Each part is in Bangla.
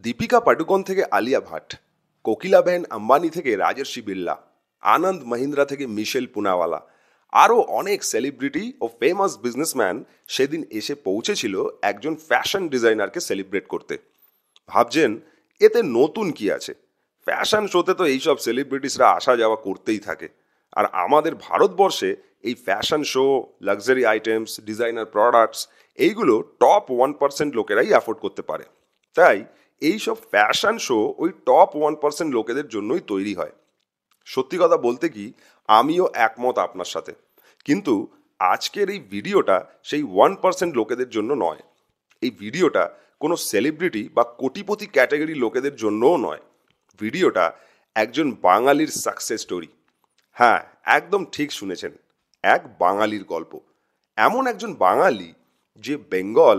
দীপিকা পাডুকোন থেকে আলিয়া ভাট, কোকিলাবেন আম্বানি থেকে রাজর্ষি বিড়লা, আনন্দ মহিন্দ্রা থেকে মিশেল পুনাওয়ালা, আরও অনেক সেলিব্রিটি ও ফেমাস বিজনেসম্যান সেদিন এসে পৌঁছেছিল একজন ফ্যাশন ডিজাইনারকে সেলিব্রেট করতে। ভাবছেন এতে নতুন কি আছে? ফ্যাশন শোতে তো এইসব সেলিব্রিটিসরা আসা যাওয়া করতেই থাকে। আর আমাদের ভারতবর্ষে এই fashion show, luxury items, designer products এইগুলো টপ 1% লোকেরাই অ্যাফোর্ড করতে পারে। তাই এইসব ফ্যাশন শো ওই টপ 1% লোকেদের জন্যই তৈরি হয়। সত্যি কথা বলতে কি, আমিও একমত আপনার সাথে। কিন্তু আজকের এই ভিডিওটা সেই 1% লোকেদের জন্য নয়। এই ভিডিওটা কোনো সেলিব্রিটি বা কোটিপতি ক্যাটাগরি লোকেদের জন্যও নয়। ভিডিওটা একজন বাঙালির সাকসেস স্টোরি। হ্যাঁ, একদম ঠিক শুনেছেন, এক বাঙালির গল্প। এমন একজন বাঙালি যে বেঙ্গল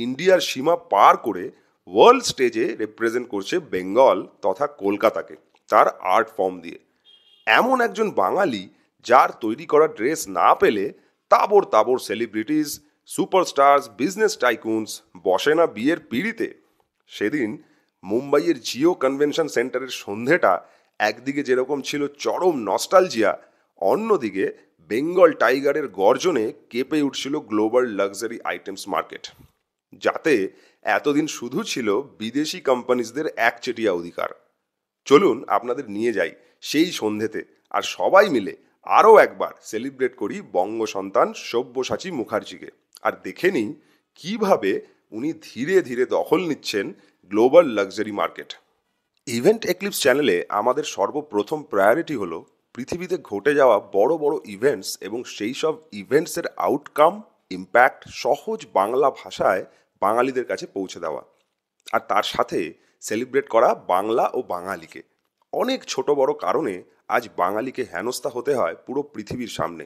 ইন্ডিয়ার সীমা পার করে ওয়ার্ল্ড স্টেজে রিপ্রেজেন্ট করছে বেঙ্গল তথা কলকাতাকে তার আর্ট ফর্ম দিয়ে। এমন একজন বাঙালি যার তৈরি করা ড্রেস না পেলে তাবর তাবর সেলিব্রিটিস, সুপারস্টার্স, বিজনেস টাইকুনস বসে না বিয়ের পিঁড়িতে। সেদিন মুম্বাইয়ের জিও কনভেনশন সেন্টারের সন্ধেটা একদিকে যেরকম ছিল চরম নস্টালজিয়া, অন্যদিকে বেঙ্গল টাইগারের গর্জনে কেঁপে উঠছিল গ্লোবাল লাক্সারি আইটেমস মার্কেট, যাতে এতদিন শুধু ছিল বিদেশি কোম্পানিজদের একচেটিয়া অধিকার। চলুন আপনাদের নিয়ে যাই সেই সন্ধেতে, আর সবাই মিলে আরও একবার সেলিব্রেট করি বঙ্গ সন্তান সব্যসাচী মুখার্জিকে, আর দেখে নিই কীভাবে উনি ধীরে ধীরে দখল নিচ্ছেন global luxury market. Event eclipse চ্যানেলে আমাদের সর্বপ্রথম প্রায়োরিটি হলো পৃথিবীতে ঘটে যাওয়া বড় বড় ইভেন্টস এবং সেই সব ইভেন্টসের আউটকাম, ইম্প্যাক্ট সহজ বাংলা ভাষায় বাঙালিদের কাছে পৌঁছে দেওয়া, আর তার সাথে সেলিব্রেট করা বাংলা ও বাঙালিকে। অনেক ছোট বড় কারণে আজ বাঙালিকে হেনস্থা হতে হয় পুরো পৃথিবীর সামনে।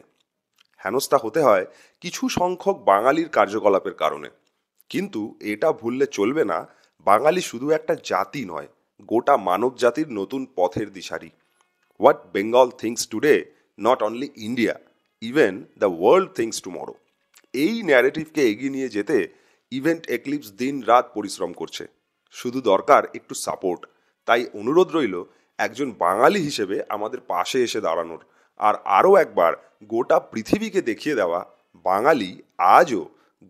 হেনস্থা হতে হয় কিছু সংখ্যক বাঙালির কার্যকলাপের কারণে। কিন্তু এটা ভুললে চলবে না, বাঙালি শুধু একটা জাতি নয়, গোটা মানব জাতির নতুন পথের দিশারি। What Bengal thinks today, not only India, even the world thinks tomorrow. এই ন্যারেটিভকে এগিয়ে নিয়ে যেতে ইভেন্ট এক্লিপস দিন রাত পরিশ্রম করছে। শুধু দরকার একটু সাপোর্ট। তাই অনুরোধ রইল একজন বাঙালি হিসেবে আমাদের পাশে এসে দাঁড়ানোর, আর আরও একবার গোটা পৃথিবীকে দেখিয়ে দেওয়া বাঙালি আজও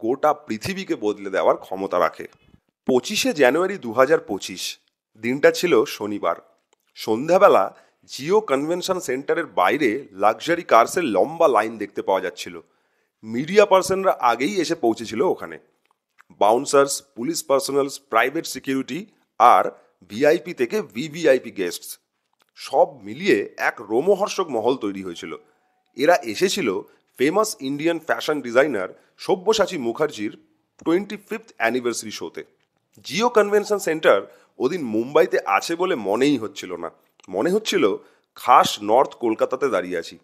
গোটা পৃথিবীকে বদলে দেওয়ার ক্ষমতা রাখে। 25শে জানুয়ারি 2025 দিনটা ছিল শনিবার। সন্ধ্যাবেলা জিও কনভেনশন সেন্টারের বাইরে লাক্সারি কার্সের লম্বা লাইন দেখতে পাওয়া যাচ্ছিল। মিডিয়া পার্সনরা আগেই এসে পৌঁছেছিল ওখানে। বাউন্সার্স, পুলিশ পার্সোনালস, প্রাইভেট সিকিউরিটি আর ভিআইপি থেকে ভিভিআইপি গেস্টস সব মিলিয়ে এক রোমহর্ষক মহল তৈরি হয়েছিল। এরা এসেছিল famous Indian fashion designer Sabyasachi মুখার্জির 25th অ্যানিভার্সারি শোতে। জিও কনভেনশন সেন্টার ওদিন মুম্বাইতে আছে বলে মনেই হচ্ছিল না। মনে হচ্ছিল খাস নর্থ কলকাতাতে দাঁড়িয়ে আছি।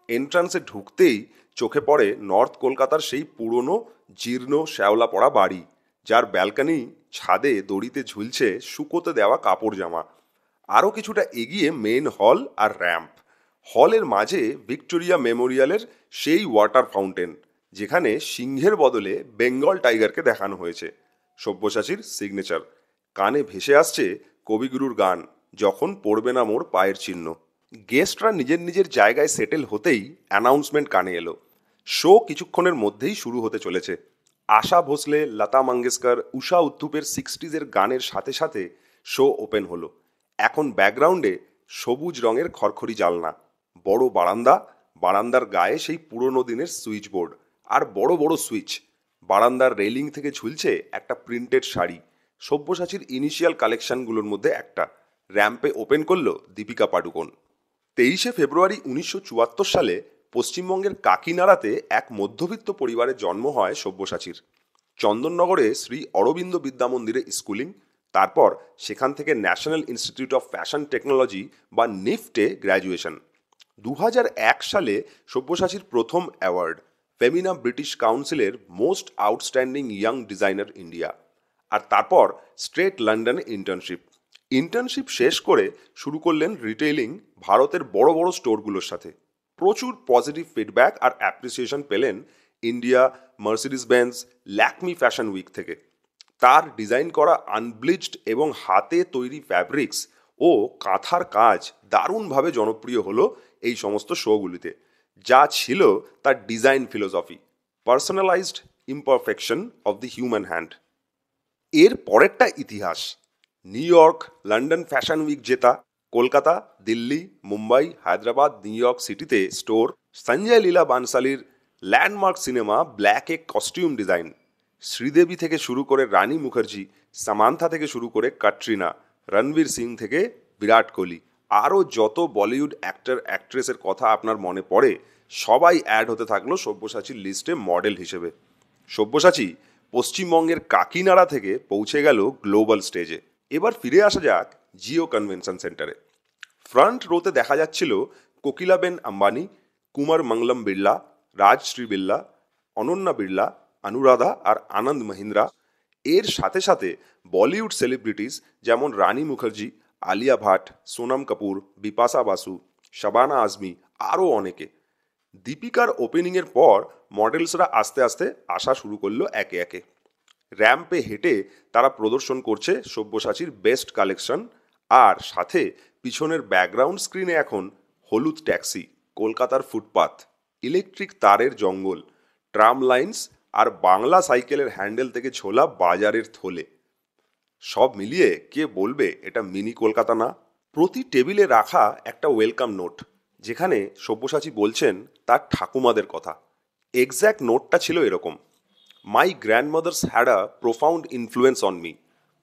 এন্ট্রান্সে ঢুকতেই চোখে পড়ে নর্থ কলকাতার সেই পুরনো জীর্ণ শ্যাওলা পড়া বাড়ি, যার ব্যালকানি ছাদে দড়িতে ঝুলছে শুকোতে দেওয়া কাপড় জামা। আরও কিছুটা এগিয়ে মেন হল আর র্যাম্প। হলের মাঝে ভিক্টোরিয়া মেমোরিয়ালের সেই ওয়াটার ফাউন্টেন, যেখানে সিংহের বদলে বেঙ্গল টাইগারকে দেখানো হয়েছে। সব্যসাচীর সিগনেচার। কানে ভেসে আসছে কবিগুরুর গান, যখন পড়বে না মোর পায়ের চিহ্ন। গেস্টরা নিজের নিজের জায়গায় সেটেল হতেই অ্যানাউন্সমেন্ট কানে এলো। শো কিছুক্ষণের মধ্যেই শুরু হতে চলেছে। আশা ভোসলে, লতা মঙ্গেশকর, উষা উত্থুপের 60s গানের সাথে সাথে শো ওপেন হলো। এখন ব্যাকগ্রাউন্ডে সবুজ রঙের খড়খড়ি জালনা, বড় বারান্দা, বারান্দার গায়ে সেই পুরনো দিনের সুইচ বোর্ড আর বড় বড় সুইচ। বারান্দার রেলিং থেকে ঝুলছে একটা প্রিন্টেড শাড়ি, সব্যসাচীর ইনিশিয়াল কালেকশনগুলোর মধ্যে একটা। র্যাম্পে ওপেন করলো দীপিকা পাডুকোন। 23শে ফেব্রুয়ারি 1974 সালে পশ্চিমবঙ্গের কাকিনাড়াতে এক মধ্যবিত্ত পরিবারে জন্ম হয় সব্যসাচীর। চন্দননগরে শ্রী অরবিন্দ বিদ্যামন্দিরে স্কুলিং, তারপর সেখান থেকে National Institute of Fashion Technology বা নিফটে গ্র্যাজুয়েশন। 2001 সালে সব্যসাচীর প্রথম অ্যাওয়ার্ড, ফেমিনা ব্রিটিশ কাউন্সিলের most outstanding young designer India. আর তারপর স্ট্রেট লন্ডনে ইন্টার্নশিপ শেষ করে শুরু করলেন রিটেইলিং ভারতের বড় বড় স্টোরগুলোর সাথে। প্রচুর পজিটিভ ফিডব্যাক আর অ্যাপ্রিসিয়েশন পেলেন India, Mercedes Benz, Lakme fashion week থেকে। তার ডিজাইন করা আনব্লিচড এবং হাতে তৈরি ফ্যাব্রিক্স ও কাঁথার কাজ দারুণভাবে জনপ্রিয় হলো এই সমস্ত শোগুলিতে, যা ছিল তার design philosophy, personalised imperfection of the human hand. এর পরেরটা ইতিহাস। New York, London fashion week জেতা, কলকাতা, দিল্লি, মুম্বাই, হায়দ্রাবাদ, নিউ ইয়র্ক সিটিতে স্টোর, সঞ্জয় লীলা বানসালির ল্যান্ডমার্ক সিনেমা ব্ল্যাকে কস্টিউম ডিজাইন, শ্রীদেবী থেকে শুরু করে রানী মুখার্জি, সামান্থা থেকে শুরু করে ক্যাটরিনা, রণবীর সিং থেকে বিরাট কোহলি, আরও যত বলিউড অ্যাক্টর অ্যাক্ট্রেসের কথা আপনার মনে পড়ে সবাই অ্যাড হতে থাকলো সব্যসাচীর লিস্টে মডেল হিসেবে। সব্যসাচী পশ্চিমবঙ্গের কাকিনাড়া থেকে পৌঁছে গেল গ্লোবাল স্টেজে। এবার ফিরে আসা যাক জিও কনভেনশন সেন্টারে। ফ্রন্ট রোতে দেখা যাচ্ছিল কোকিলাবেন আম্বানি, কুমার মঙ্গলম বিড়লা, রাজশ্রী বিড়লা, অনন্যা বিড়লা, অনুরাধা আর আনন্দ মহিন্দ্রা। এর সাথে সাথে বলিউড সেলিব্রিটিস যেমন রানী মুখার্জি, আলিয়া ভাট, সোনম কাপুর, বিপাশা বাসু, শাবানা আজমি, আরও অনেকে। দীপিকার ওপেনিংয়ের পর মডেলসরা আস্তে আস্তে আসা শুরু করলো একে একে। র্যাম্পে হেঁটে তারা প্রদর্শন করছে সব্যসাচীর বেস্ট কালেকশন, আর সাথে পিছনের ব্যাকগ্রাউন্ড স্ক্রিনে এখন হলুদ ট্যাক্সি, কলকাতার ফুটপাথ, ইলেকট্রিক তারের জঙ্গল, ট্রাম লাইন্স আর বাংলা সাইকেলের হ্যান্ডেল থেকে ঝোলা বাজারের থলে। সব মিলিয়ে কে বলবে এটা মিনি কলকাতা না? প্রতি টেবিলে রাখা একটা ওয়েলকাম নোট, যেখানে সব্যসাচী বলছেন তার ঠাকুমাদের কথা। এক্স্যাক্ট নোটটা ছিল এরকম: My grandmothers had a profound influence on me,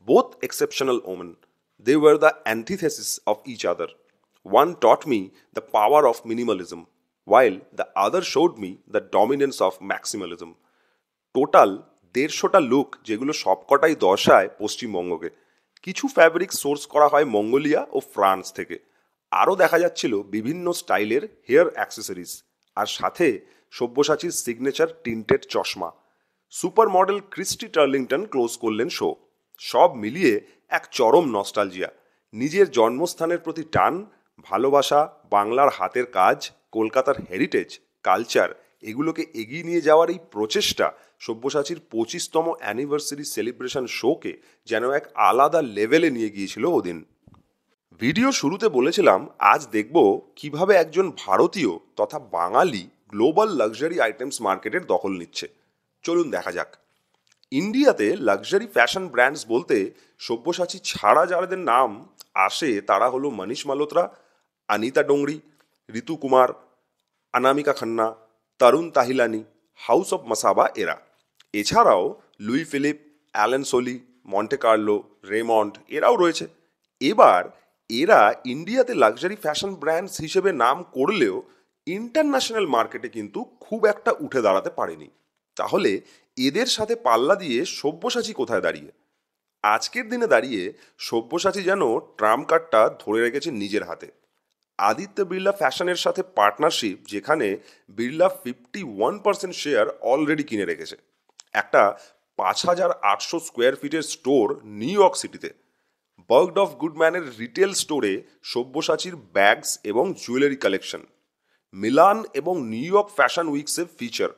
both exceptional women. They were the antithesis of each other. One taught me the power of minimalism, while the other showed me the dominance of maximalism. Total 150টা লুক, যেগুলো সবকটাই দর্শায় পশ্চিমবঙ্গকে। কিছু ফ্যাব্রিক সোর্স করা হয় মঙ্গোলিয়া ও ফ্রান্স থেকে। আরও দেখা যাচ্ছিল বিভিন্ন স্টাইলের হেয়ার অ্যাক্সেসরিজ, আর সাথে সব্যসাচীর সিগনেচার টিন্টেড চশমা। Super model Christy Turlington close করলেন শো। সব মিলিয়ে এক চরম নস্টালজিয়া, নিজের জন্মস্থানের প্রতি টান, ভালোবাসা, বাংলার হাতের কাজ, কলকাতার হেরিটেজ, কালচার, এগুলোকে এগিয়ে নিয়ে যাওয়ার এই প্রচেষ্টা সব্যসাচীর 25তম অ্যানিভার্সারি সেলিব্রেশন শোকে যেন এক আলাদা লেভেলে নিয়ে গিয়েছিল ওদিন। ভিডিও শুরুতে বলেছিলাম আজ দেখব কিভাবে একজন ভারতীয় তথা বাঙালি গ্লোবাল লাক্সারি আইটেমস মার্কেটের দখল নিচ্ছে। চলুন দেখা যাক। ইন্ডিয়াতে লাক্সারি ফ্যাশন ব্র্যান্ডস বলতে সব্যসাচী ছাড়া যাদের নাম আসে তারা হলো মনীষ মালহোত্রা, অনিতা ডোংরি, ঋতু কুমার, অনামিকা খান্না, তরুণ তাহিলানি, হাউস অফ মাসাবা এরা। এছাড়াও Louis Philippe, Allen Solly, Monte Carlo, Raymond এরাও রয়েছে। এবার এরা ইন্ডিয়াতে লাক্সারি ফ্যাশন ব্র্যান্ডস হিসেবে নাম করলেও ইন্টারন্যাশনাল মার্কেটে কিন্তু খুব একটা উঠে দাঁড়াতে পারেনি। তাহলে এদের সাথে পাল্লা দিয়ে সব্যসাচী কোথায় দাঁড়িয়ে? আজকের দিনে দাঁড়িয়ে সব্যসাচী যেন ট্রাম্প কার্ডটা ধরে রেখেছে নিজের হাতে। আদিত্য বিড়লা ফ্যাশনের সাথে পার্টনারশিপ, যেখানে বিড়লা 51% শেয়ার অলরেডি কিনে রেখেছে। একটা 5800 স্কোয়ার ফিটের স্টোর নিউ ইয়র্ক সিটিতে। বার্গড অফ গুডম্যানের রিটেল স্টোরে সব্যসাচীর ব্যাগস এবং জুয়েলারি কালেকশন। মিলান এবং নিউ ইয়র্ক ফ্যাশন উইকসে ফিচার।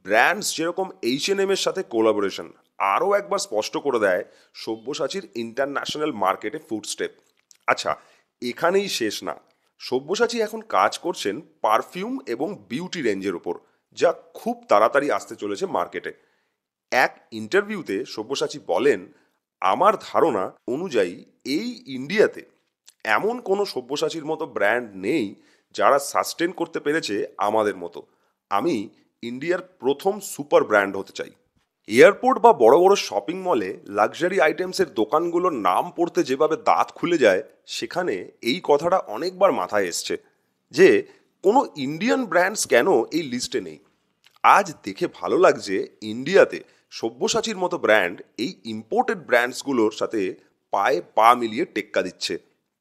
ব্র্যান্ডস যেরকম H&M এর সাথে কোলাবোরেশন আরও একবার স্পষ্ট করে দেয় সব্যসাচীর ইন্টারন্যাশনাল মার্কেটে ফুটস্টেপ। আচ্ছা, এখানেই শেষ না। সব্যসাচী এখন কাজ করছেন পারফিউম এবং বিউটি রেঞ্জের ওপর, যা খুব তাড়াতাড়ি আসতে চলেছে মার্কেটে। এক ইন্টারভিউতে সব্যসাচী বলেন, আমার ধারণা অনুযায়ী এই ইন্ডিয়াতে এমন কোনো সব্যসাচীর মতো ব্র্যান্ড নেই যারা সাস্টেন করতে পেরেছে আমাদের মতো। আমি ইন্ডিয়ার প্রথম সুপার ব্র্যান্ড হতে চাই। এয়ারপোর্ট বা বড় বড় শপিং মলে লাক্সারি আইটেমসের দোকানগুলোর নাম পড়তে যেভাবে দাঁত খুলে যায়, সেখানে এই কথাটা অনেকবার মাথায় এসছে যে কোনো ইন্ডিয়ান ব্র্যান্ডস কেন এই লিস্টে নেই। আজ দেখে ভালো লাগছে ইন্ডিয়াতে সব্যসাচীর মতো ব্র্যান্ড এই ইম্পোর্টেড ব্র্যান্ডসগুলোর সাথে পায়ে পা মিলিয়ে টেক্কা দিচ্ছে।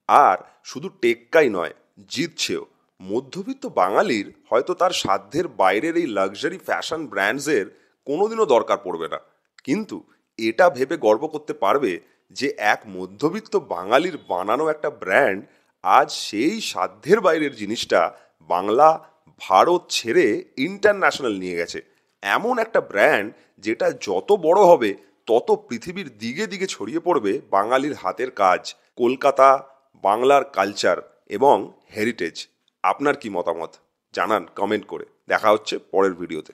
আর শুধু টেক্কাই নয়, জিতছেও। মধ্যবিত্ত বাঙালির হয়তো তার সাধ্যের বাইরের এই লাক্সারি ফ্যাশন ব্র্যান্ডসের কোনোদিনও দরকার পড়বে না, কিন্তু এটা ভেবে গর্ব করতে পারবে যে এক মধ্যবিত্ত বাঙালির বানানো একটা ব্র্যান্ড আজ সেই সাধ্যের বাইরের জিনিসটা বাংলা, ভারত ছেড়ে ইন্টারন্যাশনাল নিয়ে গেছে। এমন একটা ব্র্যান্ড যেটা যত বড় হবে তত পৃথিবীর দিকে দিকে ছড়িয়ে পড়বে বাঙালির হাতের কাজ, কলকাতা, বাংলার কালচার এবং হেরিটেজ। আপনার কি মতামত জানান কমেন্ট করে। দেখা হচ্ছে পরের ভিডিওতে।